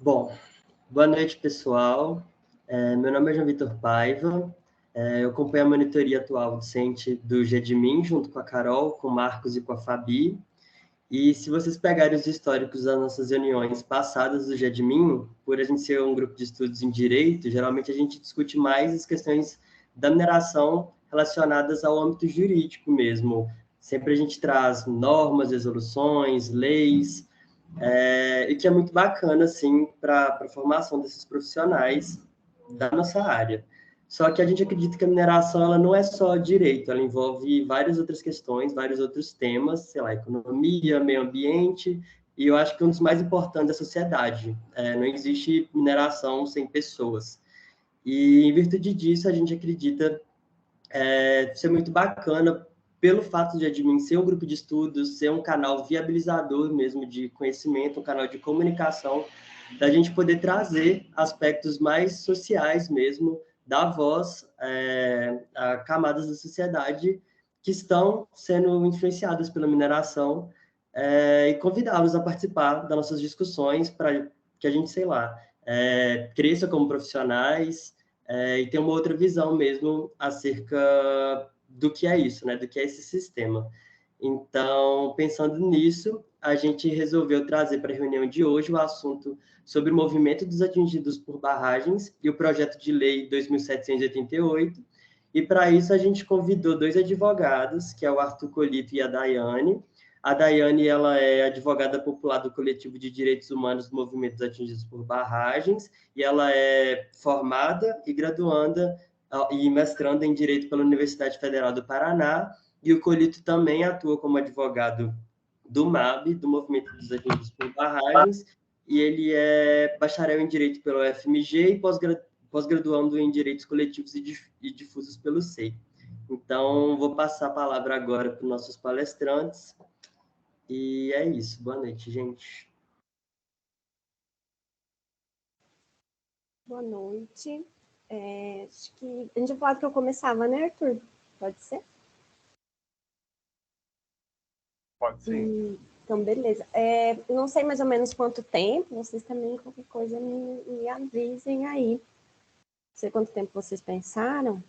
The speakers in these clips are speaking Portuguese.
Bom, boa noite, pessoal. Meu nome é João Vitor Paiva. Eu acompanho a monitoria atual docente do GEDMIN, junto com a Carol, com o Marcos e com a Fabi. E se vocês pegarem os históricos das nossas reuniões passadas do GEDMIN, por a gente ser um grupo de estudos em direito, geralmente a gente discute mais as questões da mineração relacionadas ao âmbito jurídico mesmo. Sempre a gente traz normas, resoluções, leis, e que é muito bacana, assim, para a formação desses profissionais da nossa área. Só que a gente acredita que a mineração ela não é só direito, ela envolve várias outras questões, vários outros temas, sei lá, economia, meio ambiente, e eu acho que um dos mais importantes é a sociedade. Não existe mineração sem pessoas. E, em virtude disso, a gente acredita ser muito bacana pelo fato de Admin ser um grupo de estudos, ser um canal viabilizador mesmo de conhecimento, um canal de comunicação, da gente poder trazer aspectos mais sociais mesmo, dar voz a camadas da sociedade que estão sendo influenciadas pela mineração e convidá-los a participar das nossas discussões para que a gente, sei lá, cresça como profissionais, e tem uma outra visão mesmo acerca do que é isso, né? Do que é esse sistema. Então, pensando nisso, a gente resolveu trazer para a reunião de hoje o assunto sobre o movimento dos atingidos por barragens e o projeto de lei 2788. E para isso a gente convidou dois advogados, que é o Arthur Colito e a Daiane. A Daiane, ela é advogada popular do Coletivo de Direitos Humanos do Movimento dos Atingidos por Barragens, e ela é formada e graduanda e mestranda em Direito pela Universidade Federal do Paraná, e o Colito também atua como advogado do MAB, do Movimento dos Atingidos por Barragens, e ele é bacharel em Direito pelo UFMG e pós-graduando em Direitos Coletivos e Difusos pelo SEI. Então, vou passar a palavra agora para os nossos palestrantes, e é isso. Boa noite, gente. Boa noite. Acho que a gente já falou que eu começava, né, Arthur? Pode ser? Pode sim. Então, beleza. Não sei mais ou menos quanto tempo, vocês também, qualquer coisa, me avisem aí. Não sei quanto tempo vocês pensaram.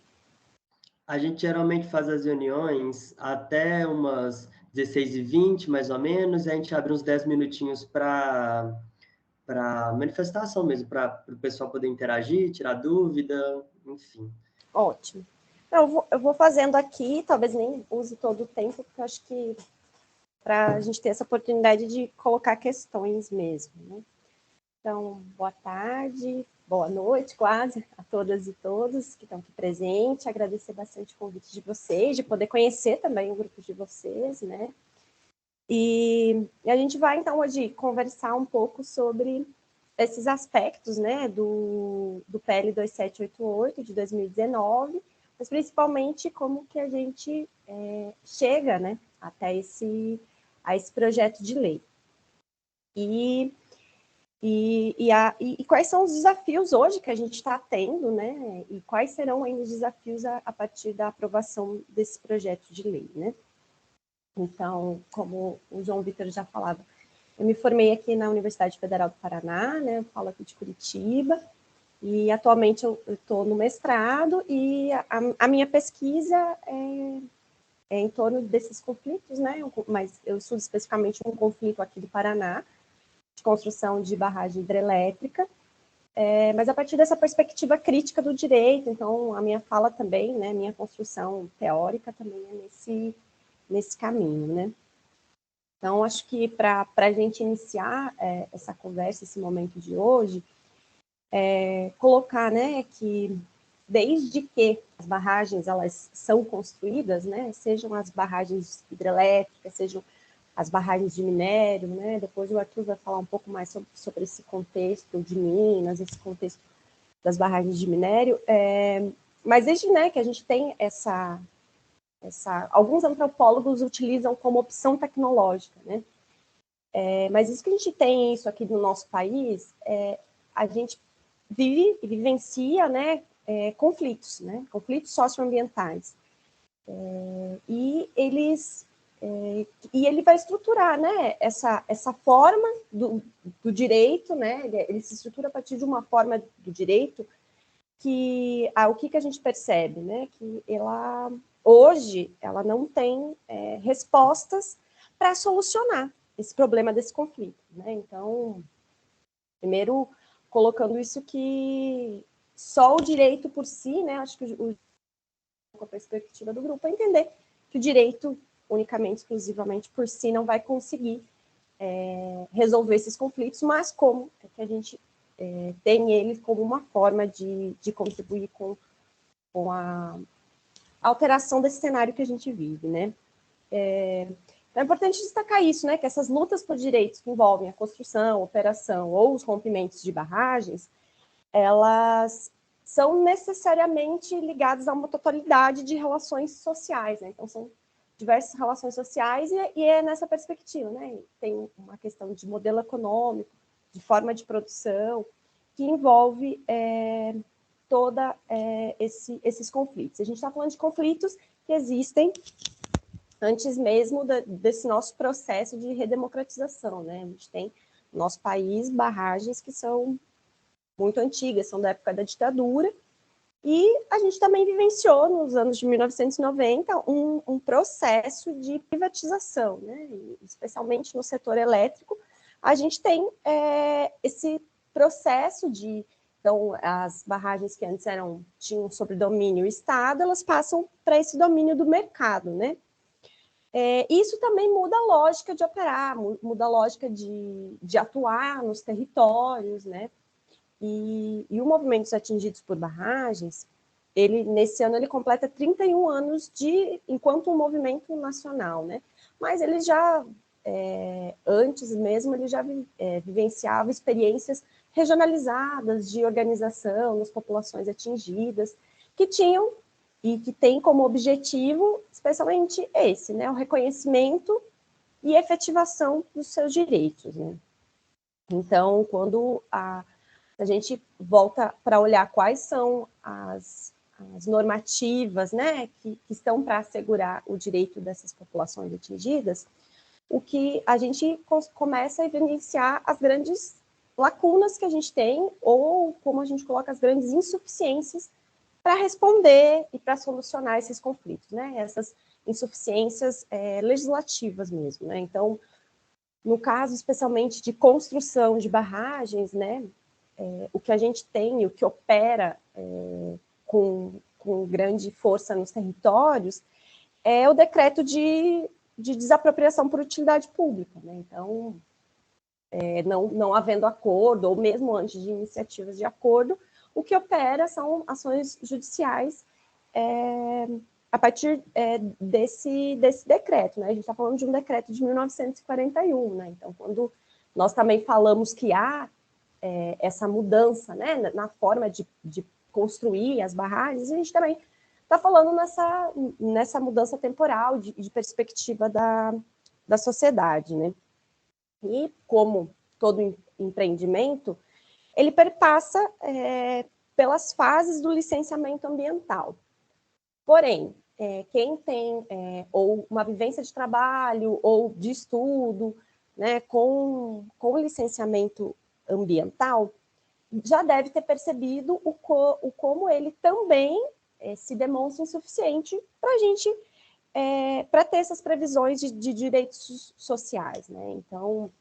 A gente geralmente faz as reuniões até umas 16h20, mais ou menos, e a gente abre uns 10 minutinhos para manifestação mesmo, para o pessoal poder interagir, tirar dúvida, enfim. Ótimo. Eu vou fazendo aqui, talvez nem use todo o tempo, porque eu acho que para a gente ter essa oportunidade de colocar questões mesmo, né? Então, boa tarde, boa noite quase a todas e todos que estão aqui presentes, agradecer bastante o convite de vocês, de poder conhecer também o grupo de vocês, né? E a gente vai, então, hoje conversar um pouco sobre esses aspectos, né, do PL 2788 de 2019, mas principalmente como que a gente chega, né, até esse projeto de lei. E quais são os desafios hoje que a gente está tendo, né? E quais serão ainda os desafios a partir da aprovação desse projeto de lei, né? Então, como o João Vitor já falava, eu me formei aqui na Universidade Federal do Paraná, né? Eu falo aqui de Curitiba, e atualmente eu estou no mestrado, e a minha pesquisa é em torno desses conflitos, né? Mas eu estudo especificamente um conflito aqui do Paraná, de construção de barragem hidrelétrica, mas a partir dessa perspectiva crítica do direito. Então, a minha fala também, né, minha construção teórica também é nesse caminho, né. Então, acho que para a gente iniciar essa conversa, esse momento de hoje, colocar, né, que desde que as barragens elas são construídas, né, sejam as barragens hidrelétricas, sejam as barragens de minério, né? Depois o Arthur vai falar um pouco mais sobre esse contexto de Minas, esse contexto das barragens de minério, mas desde, né, que a gente tem alguns antropólogos utilizam como opção tecnológica, né? Mas isso que a gente tem isso aqui no nosso país, a gente vive e vivencia, né, conflitos socioambientais, e eles E ele vai estruturar, né, essa forma do direito, né, ele se estrutura a partir de uma forma do direito que, o que a gente percebe, né, que hoje, ela não tem respostas para solucionar esse problema desse conflito, né, então, primeiro, colocando isso que só o direito por si, né, acho que com a perspectiva do grupo, é entender que o direito unicamente, exclusivamente por si, não vai conseguir resolver esses conflitos, mas como é que a gente tem eles como uma forma de contribuir com a alteração desse cenário que a gente vive, né? Então é importante destacar isso, né? Que essas lutas por direitos que envolvem a construção, operação ou os rompimentos de barragens, elas são necessariamente ligadas a uma totalidade de relações sociais, né? Então são diversas relações sociais e é nessa perspectiva, né? Tem uma questão de modelo econômico, de forma de produção, que envolve toda esses conflitos. A gente está falando de conflitos que existem antes mesmo desse nosso processo de redemocratização, né? A gente tem no nosso país barragens que são muito antigas, são da época da ditadura, e a gente também vivenciou, nos anos de 1990, um processo de privatização, né? Especialmente no setor elétrico, a gente tem esse processo de... Então, as barragens que antes tinham sobre domínio Estado, elas passam para esse domínio do mercado, né? Isso também muda a lógica de operar, muda a lógica de atuar nos territórios, né? E o Movimentos Atingidos por Barragens, nesse ano ele completa 31 anos enquanto um movimento nacional, né? Mas ele já, antes mesmo, ele já vivenciava experiências regionalizadas de organização nas populações atingidas, que tinham e que tem como objetivo, especialmente esse, né? O reconhecimento e efetivação dos seus direitos, né? Então, quando a gente volta para olhar quais são as normativas, né, que estão para assegurar o direito dessas populações atingidas, o que a gente começa a evidenciar as grandes lacunas que a gente tem, ou como a gente coloca, as grandes insuficiências para responder e para solucionar esses conflitos, né, essas insuficiências legislativas mesmo, né. Então, no caso especialmente de construção de barragens, né, o que a gente tem, o que opera com grande força nos territórios, é o decreto de desapropriação por utilidade pública, né? Então, não havendo acordo, ou mesmo antes de iniciativas de acordo, o que opera são ações judiciais a partir desse decreto, né? A gente está falando de um decreto de 1941, né? Então, quando nós também falamos que há essa mudança, né, na forma de construir as barragens, a gente também está falando nessa mudança temporal de perspectiva da sociedade, né? E como todo empreendimento, ele perpassa pelas fases do licenciamento ambiental. Porém, quem tem ou uma vivência de trabalho ou de estudo, né, com licenciamento ambiental, já deve ter percebido como ele também se demonstra insuficiente para a gente, para ter essas previsões de direitos sociais, né? Então,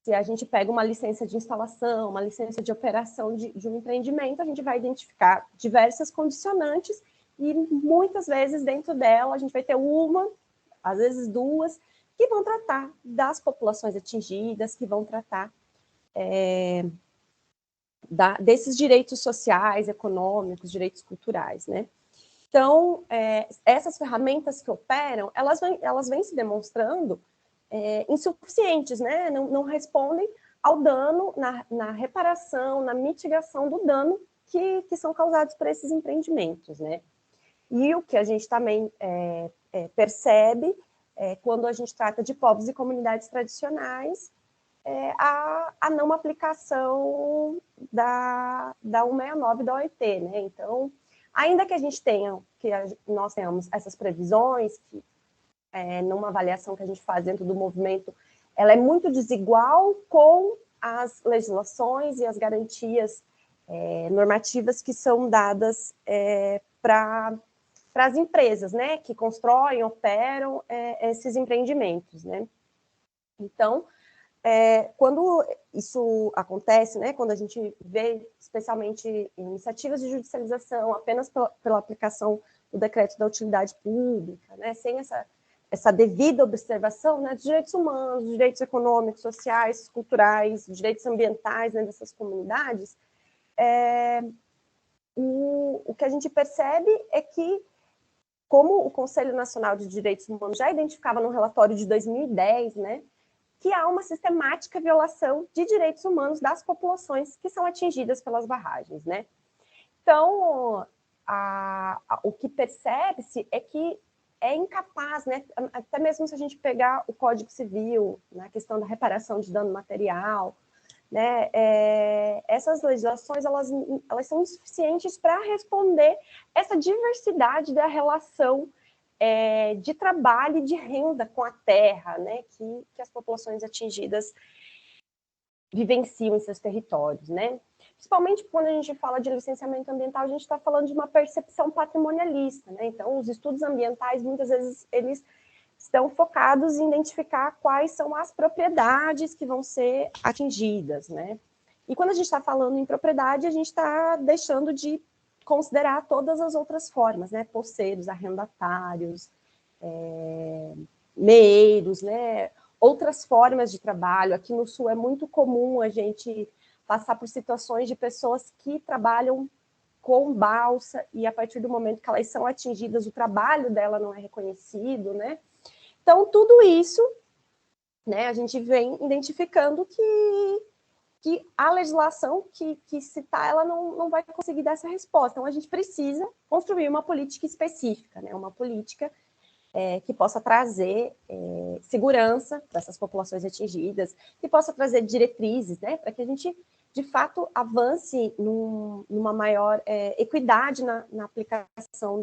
se a gente pega uma licença de instalação, uma licença de operação de um empreendimento, a gente vai identificar diversas condicionantes e muitas vezes dentro dela a gente vai ter uma, às vezes duas, que vão tratar das populações atingidas, que vão tratar desses direitos sociais, econômicos, direitos culturais, né? Então, essas ferramentas que operam, elas vêm se demonstrando insuficientes, né? Não respondem ao dano na reparação, na mitigação do dano que são causados por esses empreendimentos, né? E o que a gente também percebe quando a gente trata de povos e comunidades tradicionais, a não aplicação da 169 da OIT, né? Então, ainda que a gente nós tenhamos essas previsões, que numa avaliação que a gente faz dentro do movimento, ela é muito desigual com as legislações e as garantias normativas que são dadas para as empresas, né, que constroem, operam esses empreendimentos, né. Então, quando isso acontece, né, quando a gente vê, especialmente, iniciativas de judicialização apenas pela aplicação do decreto da utilidade pública, né, sem essa devida observação, né, dos direitos humanos, dos direitos econômicos, sociais, culturais, dos direitos ambientais, né, dessas comunidades, o que a gente percebe é que, como o Conselho Nacional de Direitos Humanos já identificava no relatório de 2010, né, que há uma sistemática violação de direitos humanos das populações que são atingidas pelas barragens, né? Então, o que percebe-se é que é incapaz, né? Até mesmo se a gente pegar o Código Civil, na questão da reparação de dano material, né? Essas legislações, elas são insuficientes para responder essa diversidade da relação de trabalho e de renda com a terra, né, que as populações atingidas vivenciam em seus territórios, né? Principalmente quando a gente fala de licenciamento ambiental, a gente está falando de uma percepção patrimonialista, né? Então, os estudos ambientais, muitas vezes, eles estão focados em identificar quais são as propriedades que vão ser atingidas, né? E quando a gente está falando em propriedade, a gente está deixando de considerar todas as outras formas, né, poceiros, arrendatários, meeiros, né, outras formas de trabalho. Aqui no Sul é muito comum a gente passar por situações de pessoas que trabalham com balsa e a partir do momento que elas são atingidas, o trabalho dela não é reconhecido, né? Então, tudo isso, né, a gente vem identificando que a legislação que se está, ela não vai conseguir dar essa resposta. Então, a gente precisa construir uma política específica, né? Uma política que possa trazer segurança para essas populações atingidas, que possa trazer diretrizes, né? Para que a gente, de fato, avance numa maior equidade na aplicação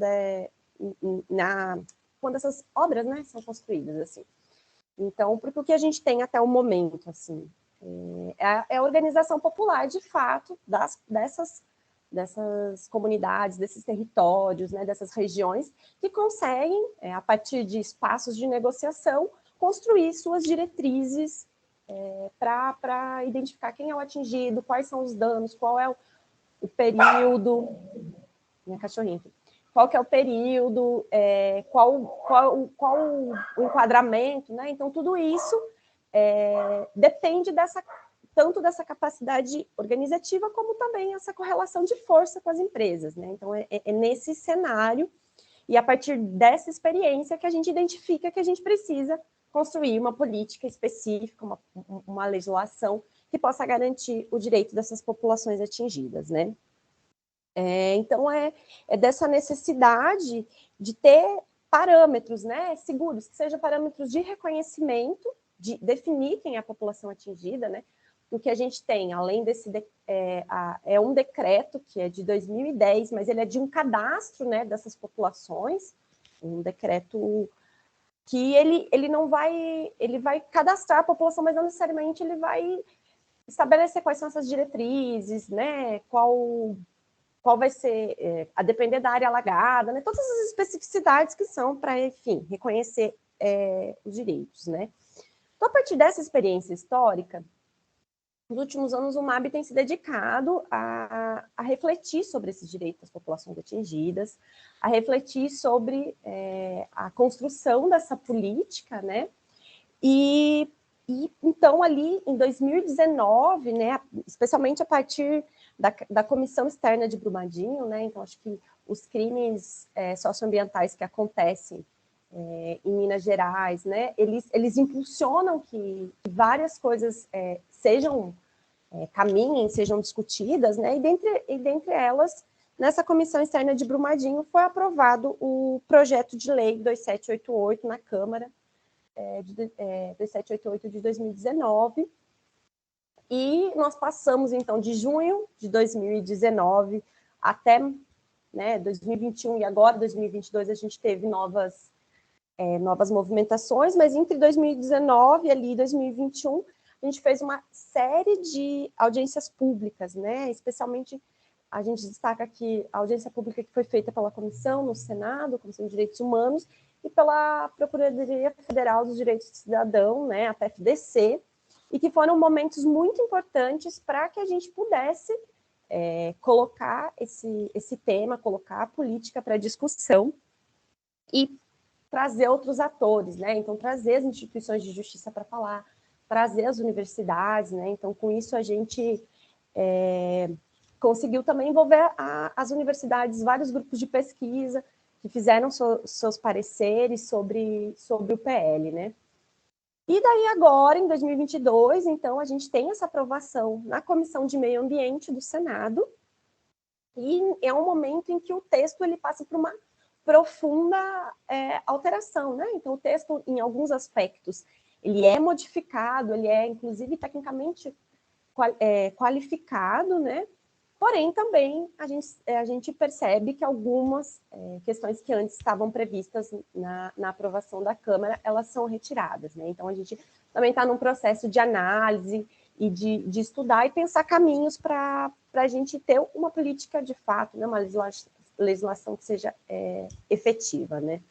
quando essas obras, né, são construídas, assim. Então, porque o que a gente tem até o momento, assim, é a organização popular, de fato, dessas comunidades, desses territórios, né, dessas regiões, que conseguem, a partir de espaços de negociação, construir suas diretrizes para identificar quem é o atingido, quais são os danos, qual é o período... Minha cachorrinha aqui. Qual que é o período, qual o enquadramento, né? Então, tudo isso depende tanto dessa capacidade organizativa, como também essa correlação de força com as empresas, né? Então, é nesse cenário, e a partir dessa experiência que a gente identifica que a gente precisa construir uma política específica, uma legislação que possa garantir o direito dessas populações atingidas, né? Então, é dessa necessidade de ter parâmetros, né, seguros, que sejam parâmetros de reconhecimento, de definir quem é a população atingida, né? O que a gente tem, além desse... um decreto que é de 2010, mas ele é de um cadastro, né, dessas populações, um decreto que ele não vai... Ele vai cadastrar a população, mas não necessariamente ele vai estabelecer quais são essas diretrizes, né, qual vai ser, a depender da área alagada, né? Todas as especificidades que são para, enfim, reconhecer os direitos, né? Então, a partir dessa experiência histórica, nos últimos anos o MAB tem se dedicado a refletir sobre esses direitos das populações atingidas, a refletir sobre a construção dessa política, né? E então, ali em 2019, né, especialmente a partir da Comissão Externa de Brumadinho, né, então acho que os crimes socioambientais que acontecem em Minas Gerais, né, eles impulsionam que várias coisas caminhem, sejam discutidas, né, e dentre elas, nessa Comissão Externa de Brumadinho, foi aprovado o projeto de lei 2788 na Câmara, 2788 de 2019, e nós passamos, então, de junho de 2019 até 2021, e agora, 2022, a gente teve novas novas movimentações, mas entre 2019 e 2021, a gente fez uma série de audiências públicas, né? Especialmente, a gente destaca aqui a audiência pública que foi feita pela Comissão no Senado, Comissão de Direitos Humanos, e pela Procuradoria Federal dos Direitos do Cidadão, né, a PFDC, e que foram momentos muito importantes para que a gente pudesse colocar esse tema, colocar a política para discussão e trazer outros atores, né? Então, trazer as instituições de justiça para falar, trazer as universidades, né? Então, com isso, a gente conseguiu também envolver as universidades, vários grupos de pesquisa que fizeram seus pareceres sobre o PL, né? E daí agora, em 2022, então, a gente tem essa aprovação na Comissão de Meio Ambiente do Senado, e é um momento em que o texto ele passa por uma profunda alteração, né? Então, o texto, em alguns aspectos, ele é modificado, ele é, inclusive, tecnicamente qualificado, né? Porém, também a gente percebe que algumas questões que antes estavam previstas na aprovação da Câmara, elas são retiradas, né? Então, a gente também está num processo de análise e de estudar e pensar caminhos para a gente ter uma política de fato, né? Uma legislação que seja efetiva, né?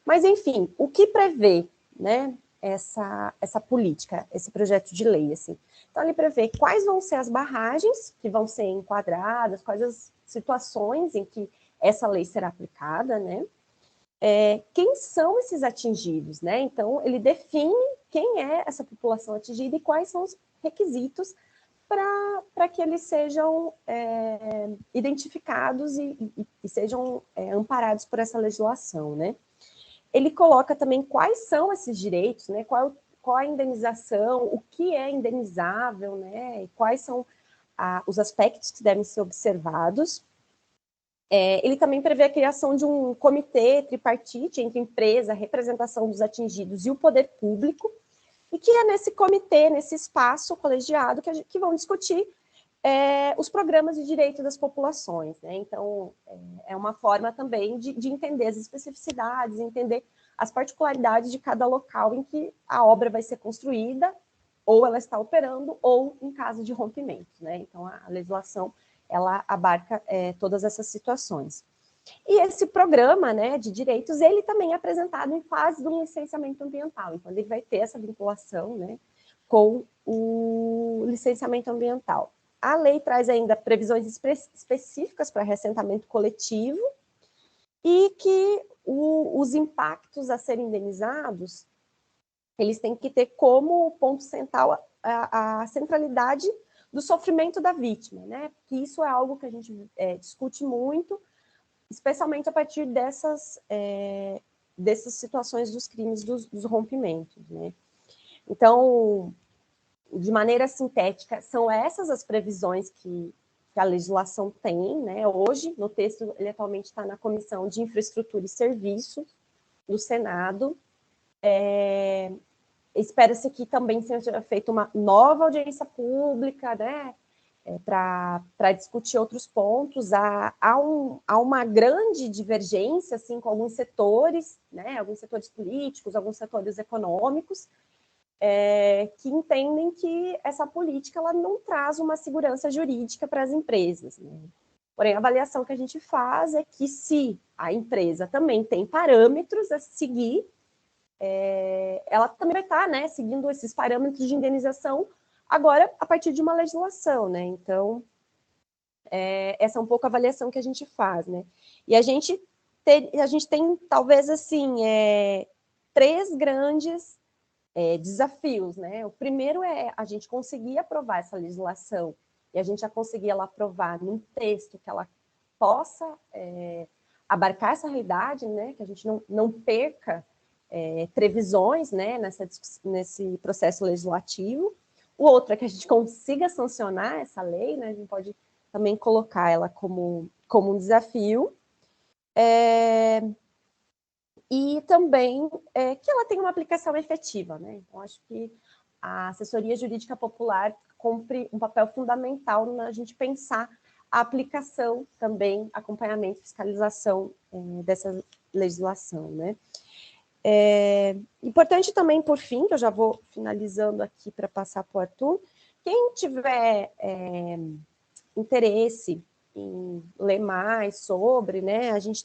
Mas, enfim, o que prevê, né, essa política, esse projeto de lei, assim? Então, ele prevê quais vão ser as barragens que vão ser enquadradas, quais as situações em que essa lei será aplicada, né? Quem são esses atingidos, né? Então, ele define quem é essa população atingida e quais são os requisitos para que eles sejam identificados e sejam amparados por essa legislação, né? Ele coloca também quais são esses direitos, né? Qual a indenização, o que é indenizável, né? E quais são os aspectos que devem ser observados. Ele também prevê a criação de um comitê tripartite entre empresa, representação dos atingidos e o poder público, e que é nesse comitê, nesse espaço colegiado, que vão discutir os programas de direito das populações, né? Então, é uma forma também de entender as especificidades, entender as particularidades de cada local em que a obra vai ser construída, ou ela está operando, ou em caso de rompimento, né? Então, a legislação, ela abarca todas essas situações. E esse programa, né, de direitos, ele também é apresentado em fase do licenciamento ambiental. Então, ele vai ter essa vinculação, né, com o licenciamento ambiental. A lei traz ainda previsões específicas para reassentamento coletivo e que os impactos a serem indenizados, eles têm que ter como ponto central a centralidade do sofrimento da vítima, né? Porque isso é algo que a gente discute muito, especialmente a partir dessas situações dos crimes dos rompimentos, né? Então, de maneira sintética, são essas as previsões que a legislação tem, né? Hoje, no texto, ele atualmente está na Comissão de Infraestrutura e Serviços do Senado. Espera-se que também seja feita uma nova audiência pública, né? Para discutir outros pontos. Há uma grande divergência, assim, com alguns setores, né? Alguns setores políticos, alguns setores econômicos, que entendem que essa política ela não traz uma segurança jurídica para as empresas, né? Porém, a avaliação que a gente faz é que se a empresa também tem parâmetros a seguir, ela também vai estar, né, seguindo esses parâmetros de indenização agora a partir de uma legislação, né? Então, essa é um pouco a avaliação que a gente faz, né? E a gente tem talvez, assim, 3 grandes desafios, né? O primeiro é a gente conseguir aprovar essa legislação e a gente já conseguir ela aprovar num texto que ela possa abarcar essa realidade, né? Que a gente não perca previsões, né? Nesse processo legislativo. O outro é que a gente consiga sancionar essa lei, né? A gente pode também colocar ela como um desafio. E também que ela tenha uma aplicação efetiva, né? Então, acho que a assessoria jurídica popular cumpre um papel fundamental na gente pensar a aplicação também, acompanhamento, fiscalização dessa legislação, né? Importante também, por fim, que eu já vou finalizando aqui para passar para o Arthur, quem tiver interesse em ler mais sobre, né, a gente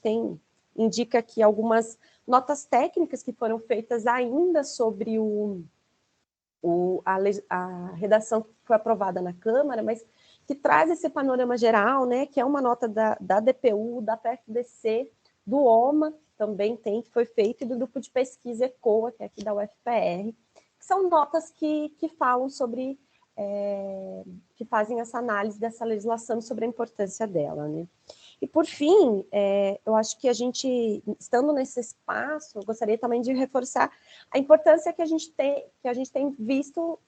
indica aqui algumas notas técnicas que foram feitas ainda sobre a redação que foi aprovada na Câmara, mas que traz esse panorama geral, né, que é uma nota da DPU, da PFDC, do OMA, também que foi feito, e do grupo de pesquisa ECOA, que é aqui da UFPR, que são notas que falam sobre, que fazem essa análise dessa legislação sobre a importância dela, né. E, por fim, eu acho que a gente, estando nesse espaço, eu gostaria também de reforçar a importância que a gente tem visto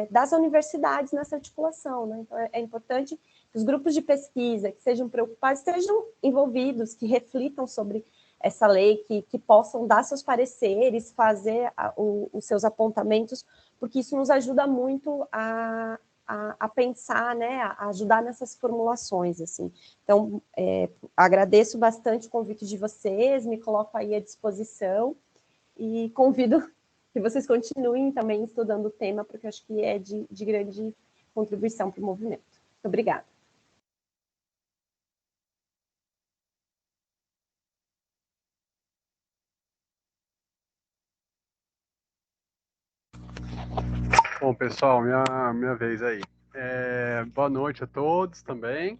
das universidades nessa articulação, né? Então, é importante que os grupos de pesquisa que sejam preocupados, estejam envolvidos, que reflitam sobre essa lei, que possam dar seus pareceres, fazer os seus apontamentos, porque isso nos ajuda muito a pensar, né, a ajudar nessas formulações, assim. Então, agradeço bastante o convite de vocês, me coloco aí à disposição e convido que vocês continuem também estudando o tema, porque eu acho que é de grande contribuição para o movimento. Muito obrigada. Bom, pessoal, minha vez aí. Boa noite a todos também.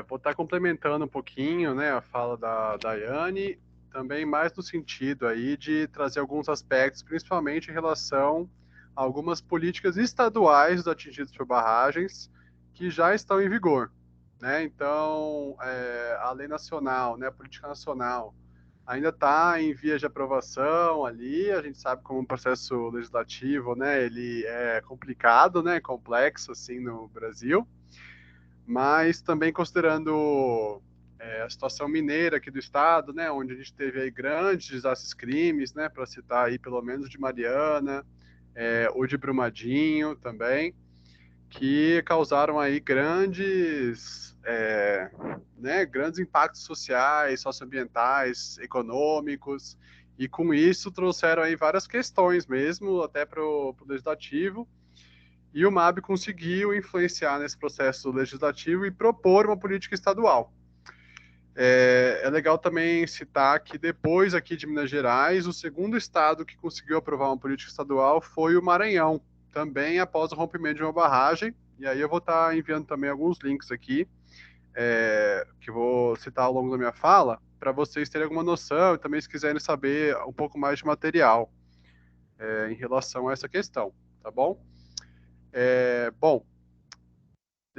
Vou estar complementando um pouquinho, né, a fala da Daiane, também mais no sentido aí de trazer alguns aspectos, principalmente em relação a algumas políticas estaduais dos atingidos por barragens que já estão em vigor, né? Então, a lei nacional, né, a política nacional, ainda está em vias de aprovação ali. A gente sabe como o processo legislativo, né, ele é complicado, né, complexo assim no Brasil, mas também considerando a situação mineira aqui do estado, né, onde a gente teve aí grandes desastres crimes, né, para citar aí pelo menos de Mariana, o de Brumadinho também, que causaram aí grandes impactos sociais, socioambientais, econômicos, e com isso trouxeram aí várias questões mesmo, até para o legislativo, e o MAB conseguiu influenciar nesse processo legislativo e propor uma política estadual. É legal também citar que depois aqui de Minas Gerais, o segundo estado que conseguiu aprovar uma política estadual foi o Maranhão, também após o rompimento de uma barragem. E aí eu vou estar enviando também alguns links aqui, que eu vou citar ao longo da minha fala, para vocês terem alguma noção e também se quiserem saber um pouco mais de material em relação a essa questão, tá bom? Bom,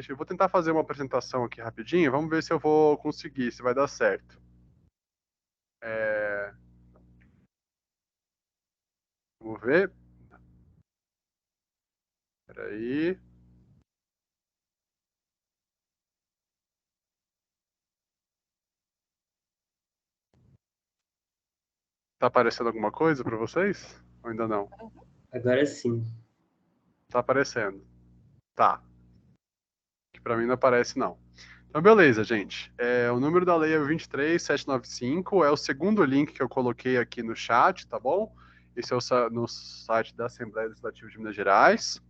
eu vou tentar fazer uma apresentação aqui rapidinho, vamos ver se eu vou conseguir, se vai dar certo. Vamos ver. Espera aí. Tá aparecendo alguma coisa para vocês? Ou ainda não? Agora sim. Tá aparecendo. Tá. Que para mim não aparece, não. Então, beleza, gente. O número da lei é o 23795, é o segundo link que eu coloquei aqui no chat, tá bom? Esse é no site da Assembleia Legislativa de Minas Gerais.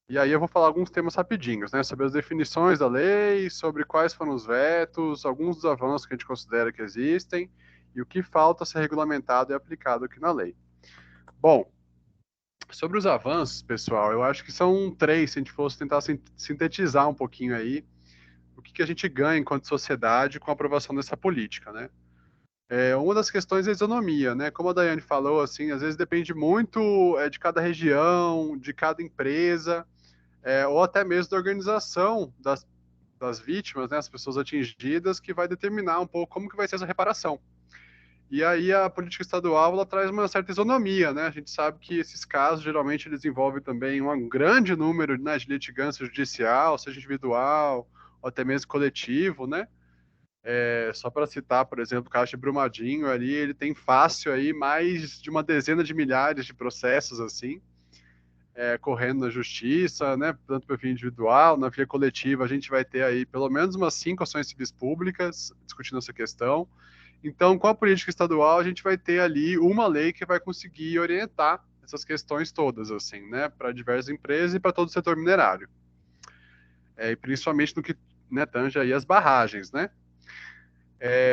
E aí eu vou falar alguns temas rapidinhos, né? Sobre as definições da lei, sobre quais foram os vetos, alguns dos avanços que a gente considera que existem e o que falta ser regulamentado e aplicado aqui na lei. Bom, sobre os avanços, pessoal, eu acho que são três, se a gente fosse tentar sintetizar um pouquinho aí o que a gente ganha enquanto sociedade com a aprovação dessa política, né? Uma das questões é a isonomia, né? Como a Daiane falou, assim, às vezes depende muito de cada região, de cada empresa, ou até mesmo da organização das vítimas, né, as pessoas atingidas, que vai determinar um pouco como que vai ser essa reparação. E aí a política estadual, ela traz uma certa isonomia, né? A gente sabe que esses casos geralmente eles envolvem também um grande número, né, de litigância judicial, seja individual ou até mesmo coletivo, né? Só para citar, por exemplo, o caso de Brumadinho ali, ele tem fácil aí mais de uma dezena de milhares de processos assim. correndo na justiça, né, tanto por via individual, na via coletiva, a gente vai ter aí pelo menos umas 5 ações civis públicas discutindo essa questão. Então, com a política estadual, a gente vai ter ali uma lei que vai conseguir orientar essas questões todas, assim, né, para diversas empresas e para todo o setor minerário. E principalmente no que, né, tange aí as barragens, né.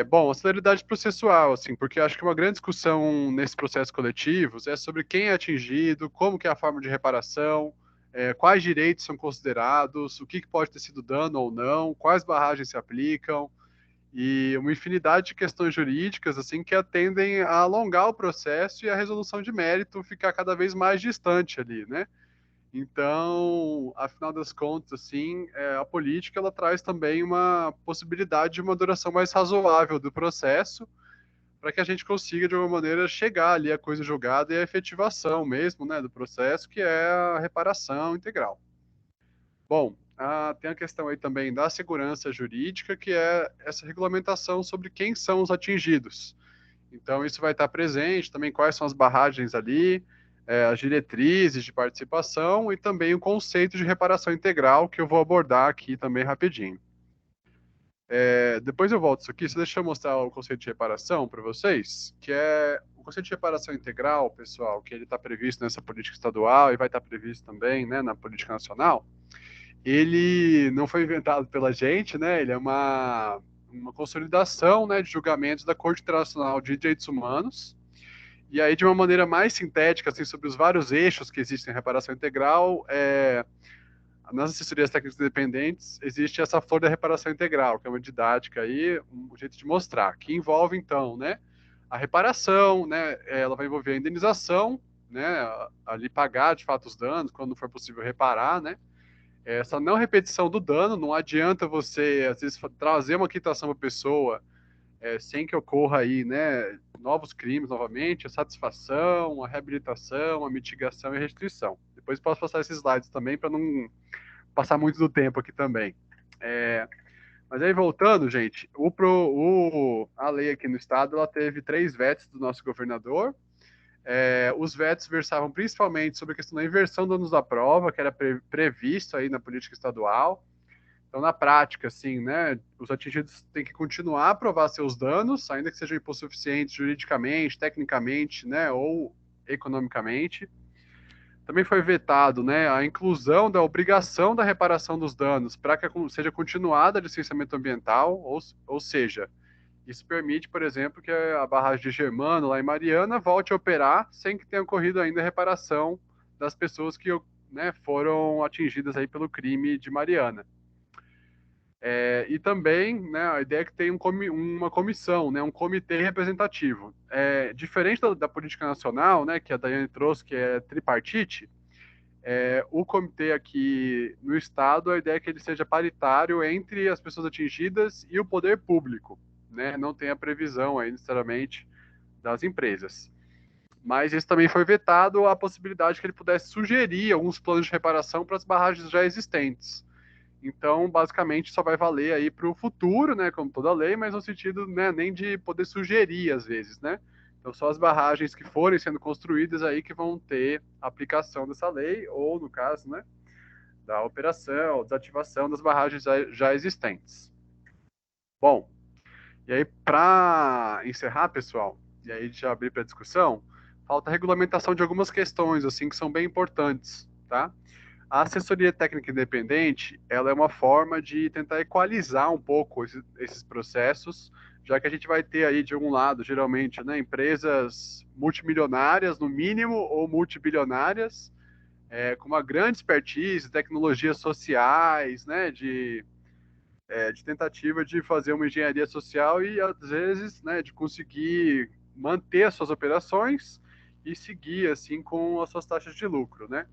Bom, a celeridade processual, assim, porque acho que uma grande discussão nesse processo coletivo é sobre quem é atingido, como que é a forma de reparação, quais direitos são considerados, o que pode ter sido dano ou não, quais barragens se aplicam, e uma infinidade de questões jurídicas, assim, que atendem a alongar o processo e a resolução de mérito ficar cada vez mais distante ali, né? Então, afinal das contas, assim, a política ela traz também uma possibilidade de uma duração mais razoável do processo, para que a gente consiga, de alguma maneira, chegar ali à coisa julgada e à efetivação mesmo, né, do processo, que é a reparação integral. Bom, tem a questão aí também da segurança jurídica, que é essa regulamentação sobre quem são os atingidos. Então, isso vai estar presente também, quais são as barragens ali, as diretrizes de participação e também o conceito de reparação integral, que eu vou abordar aqui também rapidinho. Depois eu volto isso aqui, só deixa eu mostrar o conceito de reparação para vocês, que é o conceito de reparação integral, pessoal, que ele está previsto nessa política estadual e vai estar previsto também, né, na política nacional. Ele não foi inventado pela gente, né, ele é uma consolidação, né, de julgamentos da Corte Internacional de Direitos Humanos. E aí, de uma maneira mais sintética, assim, sobre os vários eixos que existem em reparação integral, nas assessorias técnicas independentes, existe essa flor da reparação integral, que é uma didática aí, um jeito de mostrar, que envolve, então, né, a reparação, né, ela vai envolver a indenização, né, ali pagar, de fato, os danos, quando for possível reparar, né, essa não repetição do dano, não adianta você, às vezes, trazer uma quitação para a pessoa sem que ocorra aí, né, novos crimes novamente, a satisfação, a reabilitação, a mitigação e a restrição. Depois posso passar esses slides também para não passar muito do tempo aqui também. Mas aí voltando, gente, a lei aqui no estado ela teve 3 vetos do nosso governador. Os vetos versavam principalmente sobre a questão da inversão dos danos da prova, que era previsto aí na política estadual. Então, na prática, assim, né, os atingidos têm que continuar a provar seus danos, ainda que sejam hipossuficientes juridicamente, tecnicamente, né, ou economicamente. Também foi vetado, né, a inclusão da obrigação da reparação dos danos para que seja continuada a licenciamento ambiental, ou seja, isso permite, por exemplo, que a barragem de Germano, lá em Mariana, volte a operar sem que tenha ocorrido ainda a reparação das pessoas que, né, foram atingidas aí pelo crime de Mariana. E também, né, a ideia é que tem uma comissão, né, um comitê representativo. Diferente da política nacional, né, que a Daiane trouxe, que é tripartite, o comitê aqui no Estado, a ideia é que ele seja paritário entre as pessoas atingidas e o poder público, né, não tem a previsão aí, necessariamente, das empresas. Mas isso também foi vetado a possibilidade que ele pudesse sugerir alguns planos de reparação para as barragens já existentes. Então, basicamente, só vai valer aí para o futuro, né, como toda lei, mas no sentido, né, nem de poder sugerir, às vezes, né? Então, só as barragens que forem sendo construídas aí que vão ter aplicação dessa lei, ou, no caso, né, da operação, desativação das barragens já existentes. Bom, e aí, para encerrar, pessoal, e aí já abrir para discussão, falta a regulamentação de algumas questões, assim, que são bem importantes, tá? A assessoria técnica independente, ela é uma forma de tentar equalizar um pouco esses processos, já que a gente vai ter aí, de algum lado, geralmente, né, empresas multimilionárias, no mínimo, ou multibilionárias, com uma grande expertise, tecnologias sociais, né, de tentativa de fazer uma engenharia social e, às vezes, né, de conseguir manter as suas operações e seguir, assim, com as suas taxas de lucro, né?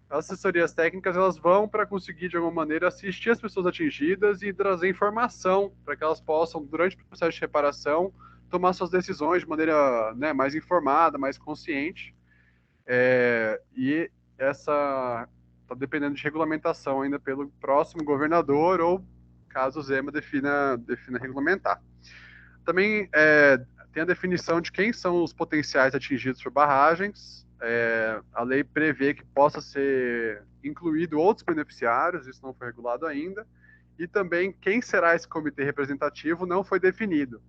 As assessorias técnicas elas vão para conseguir, de alguma maneira, assistir as pessoas atingidas e trazer informação para que elas possam, durante o processo de reparação, tomar suas decisões de maneira, né, mais informada, mais consciente. E essa está dependendo de regulamentação ainda pelo próximo governador ou, caso o Zema defina regulamentar. Também tem a definição de quem são os potenciais atingidos por barragens, A lei prevê que possa ser incluído outros beneficiários, isso não foi regulado ainda, e também quem será esse comitê representativo não foi definido.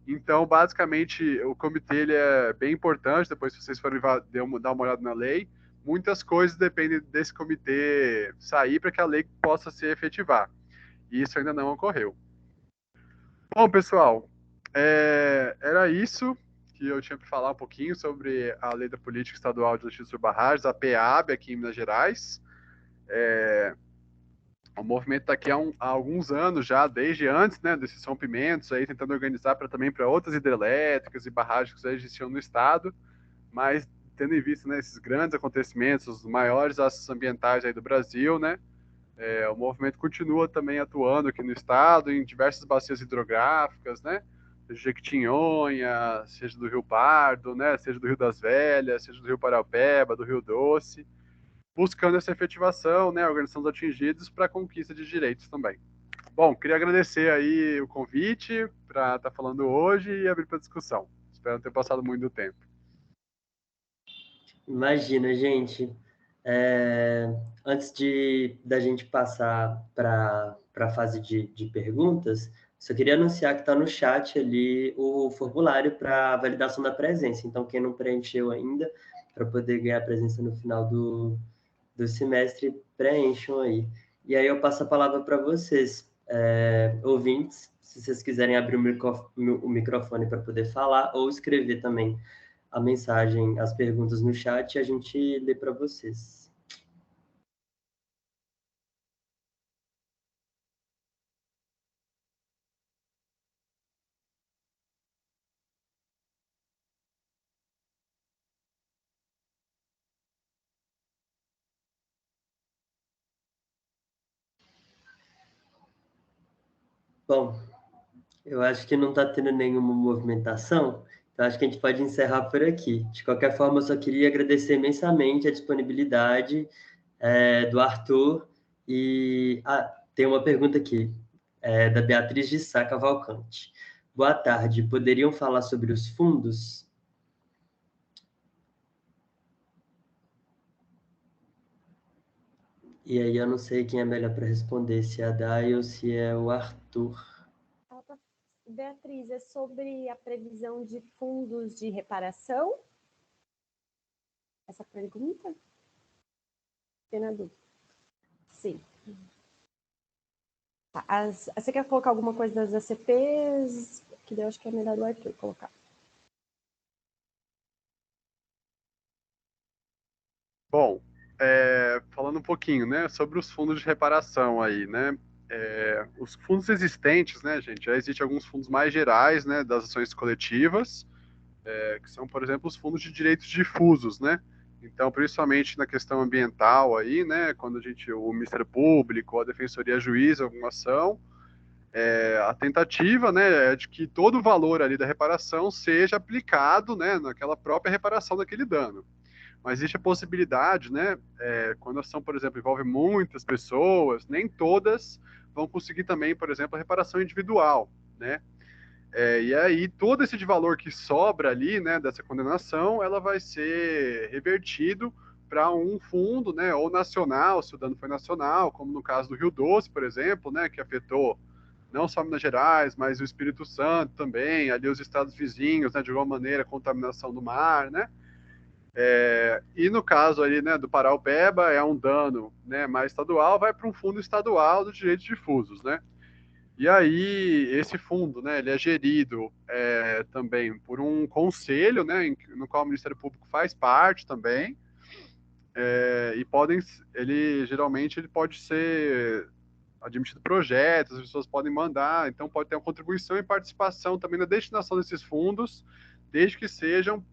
Então, basicamente, o comitê ele é bem importante, depois se vocês forem dar uma olhada na lei, muitas coisas dependem desse comitê sair para que a lei possa se efetivar. E isso ainda não ocorreu. Bom, pessoal, era isso que eu tinha para falar um pouquinho sobre a Lei da Política Estadual de Justiça sobre Barragens, a PEAB, aqui em Minas Gerais. O movimento está aqui há alguns anos já, desde antes, né, desses rompimentos, aí, tentando organizar também para outras hidrelétricas e barragens que já existiam no estado, mas tendo em vista, né, esses grandes acontecimentos, os maiores assuntos ambientais aí do Brasil, né, o movimento continua também atuando aqui no estado, em diversas bacias hidrográficas, né, seja de Jequitinhonha, seja do Rio Pardo, né, seja do Rio das Velhas, seja do Rio Paraupeba, do Rio Doce, buscando essa efetivação, né, organização dos atingidos para a conquista de direitos também. Bom, queria agradecer aí o convite para estar falando hoje e abrir para discussão. Espero não ter passado muito do tempo. Imagina, gente. Antes da gente passar para a fase de perguntas, só queria anunciar que está no chat ali o formulário para validação da presença. Então, quem não preencheu ainda, para poder ganhar presença no final do semestre, preencham aí. E aí eu passo a palavra para vocês, ouvintes, se vocês quiserem abrir o microfone para poder falar, ou escrever também a mensagem, as perguntas no chat, e a gente lê para vocês. Bom, eu acho que não está tendo nenhuma movimentação, então acho que a gente pode encerrar por aqui. De qualquer forma, eu só queria agradecer imensamente a disponibilidade do Arthur. E tem uma pergunta aqui, da Beatriz de Sá Cavalcante. Boa tarde, poderiam falar sobre os fundos? E aí eu não sei quem é melhor para responder, se é a Dai ou se é o Arthur. Beatriz, é sobre a previsão de fundos de reparação? Essa pergunta? Tem na dúvida. Sim. Você quer colocar alguma coisa das ACPs? Que eu acho que é melhor o Arthur colocar. Bom, falando um pouquinho, né, sobre os fundos de reparação aí, né, os fundos existentes, né, gente, já existem alguns fundos mais gerais, né, das ações coletivas, que são, por exemplo, os fundos de direitos difusos, né, então, principalmente na questão ambiental aí, né, quando o Ministério Público, a Defensoria ajuiza alguma ação, a tentativa, né, é de que todo o valor ali da reparação seja aplicado, né, naquela própria reparação daquele dano. Mas existe a possibilidade, né, quando a ação, por exemplo, envolve muitas pessoas, nem todas vão conseguir também, por exemplo, a reparação individual, né? E aí todo esse de valor que sobra ali, né, dessa condenação, ela vai ser revertido para um fundo, né, ou nacional, se o dano foi nacional, como no caso do Rio Doce, por exemplo, né, que afetou não só Minas Gerais, mas o Espírito Santo também, ali os estados vizinhos, né, de alguma maneira, contaminação do mar, né? E no caso ali, né, do Paraupeba, é um dano, né, mais estadual, vai para um fundo estadual dos direitos difusos, né? E aí, esse fundo, né, ele é gerido também por um conselho, né, no qual o Ministério Público faz parte também, e geralmente ele pode ser admitido projetos, as pessoas podem mandar, então pode ter uma contribuição e participação também na destinação desses fundos, desde que sejam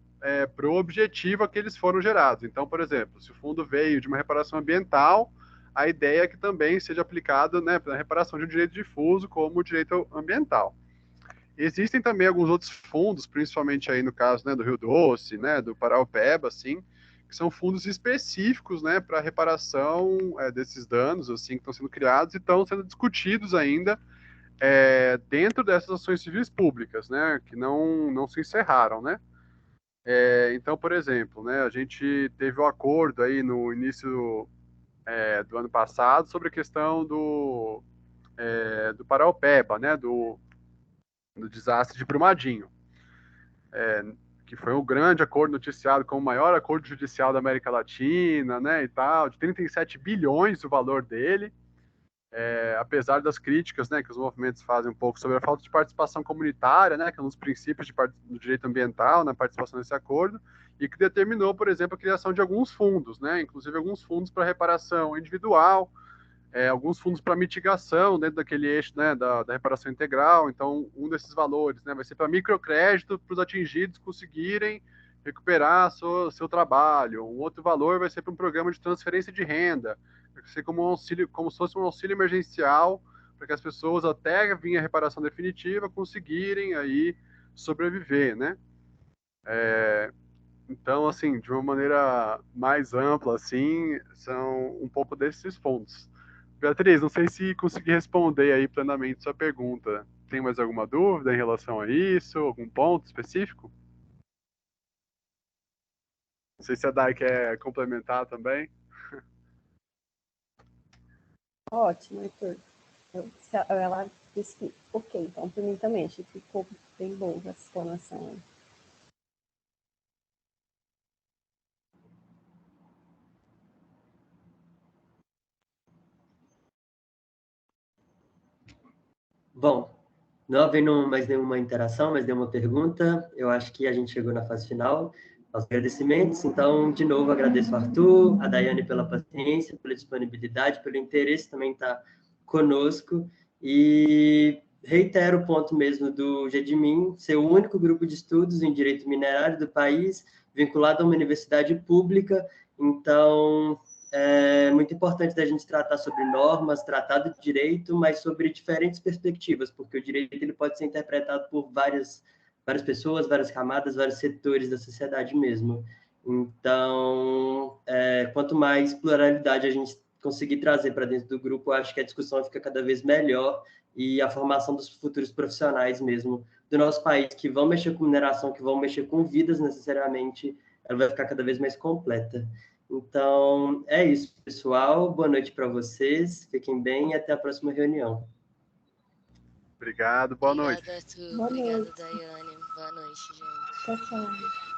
para o objetivo a que eles foram gerados. Então, por exemplo, se o fundo veio de uma reparação ambiental, a ideia é que também seja aplicado, né, para a reparação de um direito difuso, como o direito ambiental. Existem também alguns outros fundos, principalmente aí no caso, né, do Rio Doce, né, do Paraupeba, assim, que são fundos específicos, né, para reparação desses danos, assim, que estão sendo criados e estão sendo discutidos ainda dentro dessas ações civis públicas, né, que não se encerraram, né. Então, por exemplo, né, a gente teve um acordo aí no início do ano passado sobre a questão do Paraopeba, né, do desastre de Brumadinho, que foi um grande acordo noticiado como o maior acordo judicial da América Latina, né, e tal, de 37 bilhões o valor dele, apesar das críticas, né, que os movimentos fazem um pouco sobre a falta de participação comunitária, né, que é um dos princípios do direito ambiental, na participação nesse acordo, e que determinou, por exemplo, a criação de alguns fundos, né, inclusive alguns fundos para reparação individual, alguns fundos para mitigação dentro daquele eixo, né, da reparação integral. Então, um desses valores, né, vai ser para microcrédito para os atingidos conseguirem recuperar seu trabalho. Um outro valor vai ser para um programa de transferência de renda, vai ser como um auxílio, como se fosse um auxílio emergencial para que as pessoas até vir a reparação definitiva conseguirem aí sobreviver, né? Então, assim, de uma maneira mais ampla, assim, são um pouco desses pontos. Beatriz, não sei se consegui responder aí plenamente sua pergunta. Tem mais alguma dúvida em relação a isso? Algum ponto específico? Não sei se a Dai quer complementar também. Ótimo, Heitor. Ela disse que, ok, então para mim também, acho que ficou bem bom essa explanação. Bom, não havendo mais nenhuma interação, mais nenhuma pergunta, eu acho que a gente chegou na fase final, aos agradecimentos. Então, de novo, agradeço ao Arthur, a Daiane pela paciência, pela disponibilidade, pelo interesse também estar conosco, e reitero o ponto mesmo do GEDMIN ser o único grupo de estudos em direito minerário do país, vinculado a uma universidade pública. Então, é muito importante da gente tratar sobre normas, tratado de direito, mas sobre diferentes perspectivas, porque o direito ele pode ser interpretado por várias pessoas, várias camadas, vários setores da sociedade mesmo. Então, quanto mais pluralidade a gente conseguir trazer para dentro do grupo, eu acho que a discussão fica cada vez melhor e a formação dos futuros profissionais mesmo do nosso país, que vão mexer com mineração, que vão mexer com vidas necessariamente, ela vai ficar cada vez mais completa. Então, é isso, pessoal. Boa noite para vocês. Fiquem bem e até a próxima reunião. Obrigado, boa noite. Obrigada, Arthur. Obrigada, Daiane. Boa noite, gente. Tchau, tchau.